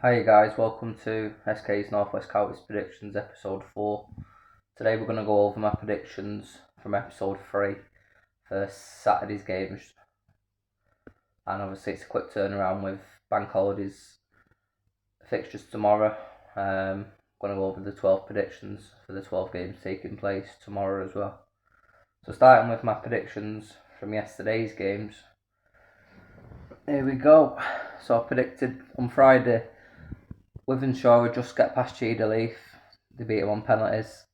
Hi guys, welcome to SK's Northwest Counties Predictions episode 4. Today we're going to go over my predictions from episode 3 for Saturday's games. And obviously it's a quick turnaround with bank holidays fixtures tomorrow. I'm going to go over the 12 predictions for the 12 games taking place tomorrow as well. So starting with my predictions from yesterday's games. Here we go. So I predicted on Friday Wythenshawe would just get past Cheadle. They beat them on penalties.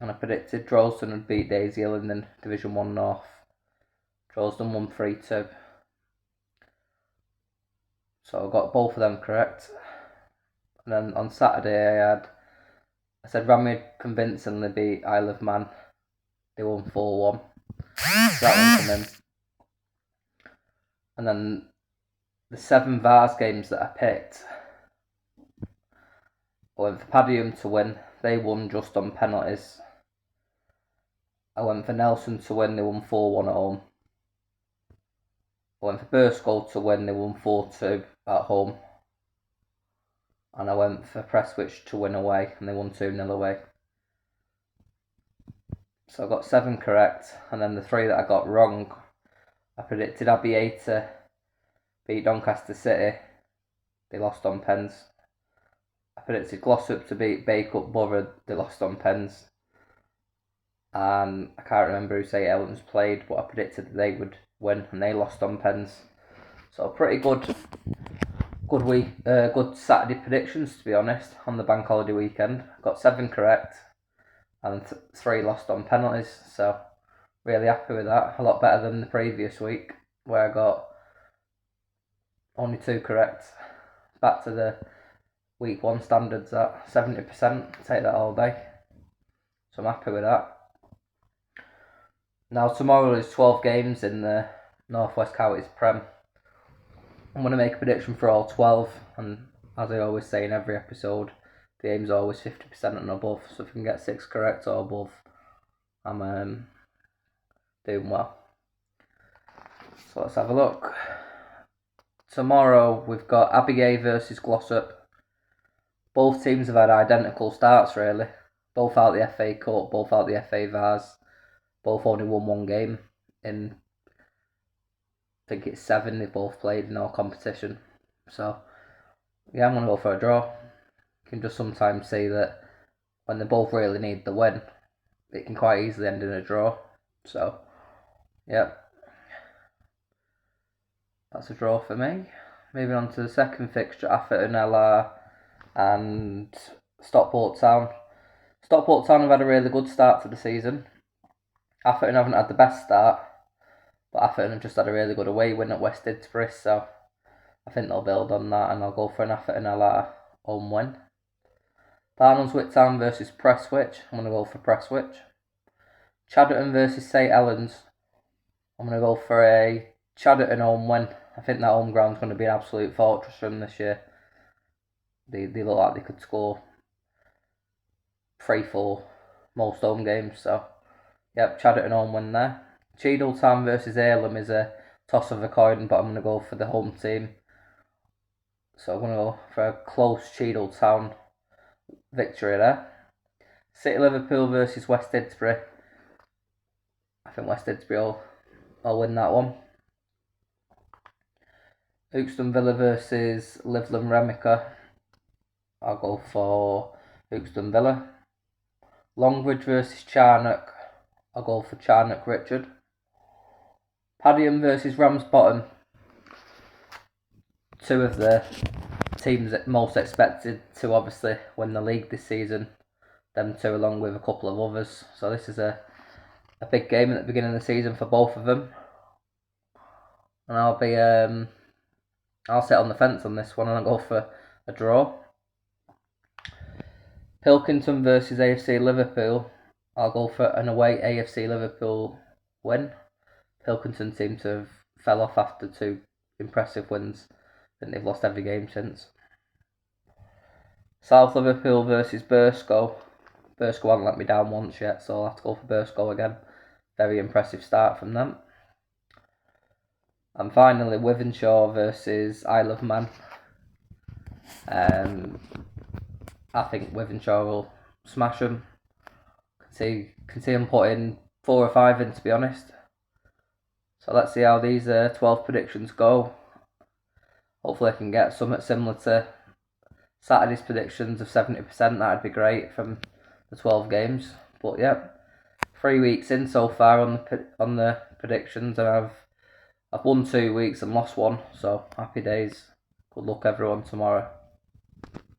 And I predicted Droylsden would beat Daisy Hill in Division 1 North. Droylsden won 3-2. So I got both of them correct. And then on Saturday I said Ramid convincingly beat Isle of Man. They won 4-1. So that one come in. And then the 7 Vars games that I picked, I went for Padiham to win. They won just on penalties. I went for Nelson to win. They won 4-1 at home. I went for Burskow to win. They won 4-2 at home. And I went for Prestwich to win away, and they won 2-0 away. So I got 7 correct, and then the 3 that I got wrong, I predicted outa beat Doncaster City. They lost on pens. I predicted Glossop to beat Bacup Borough. They lost on pens. And I can't remember who St Helens played, but I predicted that they would win, and they lost on pens. So pretty good Saturday predictions, to be honest, on the bank holiday weekend. Got 7 correct, and 3 lost on penalties. So really happy with that. A lot better than the previous week, where I got only 2 correct. Back to the week 1 standards at 70%. Take that all day. So I'm happy with that. Now tomorrow is 12 games in the Northwest Counties Prem. I'm going to make a prediction for all 12, and as I always say in every episode, the aim's always 50% and above, so if I can get 6 correct or above, I'm doing well. So let's have a look. Tomorrow we've got Abbey versus Glossop. Both teams have had identical starts really. Both out the FA Cup, both out the FA Vars. Both only won 1 game in, I think it's 7 they've both played in all competition. So yeah, I'm going to go for a draw. You can just sometimes see that when they both really need the win, it can quite easily end in a draw. So yeah, that's a draw for me. Moving on to the second fixture, Atherton LR and Stockport Town. Stockport Town have had a really good start to the season. Atherton haven't had the best start, but Atherton have just had a really good away win at West Didsbury, so I think they'll build on that, and I'll go for an Atherton LR home win. Barnoldswick Town versus Prestwich. I'm going to go for Prestwich. Chadderton versus St Helens. I'm going to go for a Chadderton home win. I think that home ground's going to be an absolute fortress for them this year. They look like they could score 3-4 most home games, so yep, Chadderton home win there. Cheadle Town versus Earlham is a toss of a coin, but I'm going to go for the home team. So I'm going to go for a close Cheadle Town victory there. City Liverpool versus West Didsbury. I think West Didsbury will win that one. Hookston Villa versus Liveland Remica. I'll go for Hookston Villa. Longbridge versus Charnock. I'll go for Charnock Richard. Padiham versus Ramsbottom. 2 of the teams that most expected to obviously win the league this season. Them 2 along with a couple of others. So this is a big game at the beginning of the season for both of them. And I'll sit on the fence on this one and I'll go for a draw. Pilkington versus AFC Liverpool. I'll go for an away AFC Liverpool win. Pilkington seem to have fell off after 2 impressive wins. I think they've lost every game since. South Liverpool versus Burskow. Burskow haven't let me down once yet, so I'll have to go for Burskow again. Very impressive start from them. And finally, Wythenshawe versus Isle of Man. I think Withenshaw will smash them. Can see them putting 4 or 5 in, to be honest. So let's see how these 12 predictions go. Hopefully I can get something similar to Saturday's predictions of 70%. That'd be great from the 12 games. But yeah, 3 weeks in so far on the predictions, and I've won 2 weeks and lost 1. So happy days. Good luck everyone tomorrow.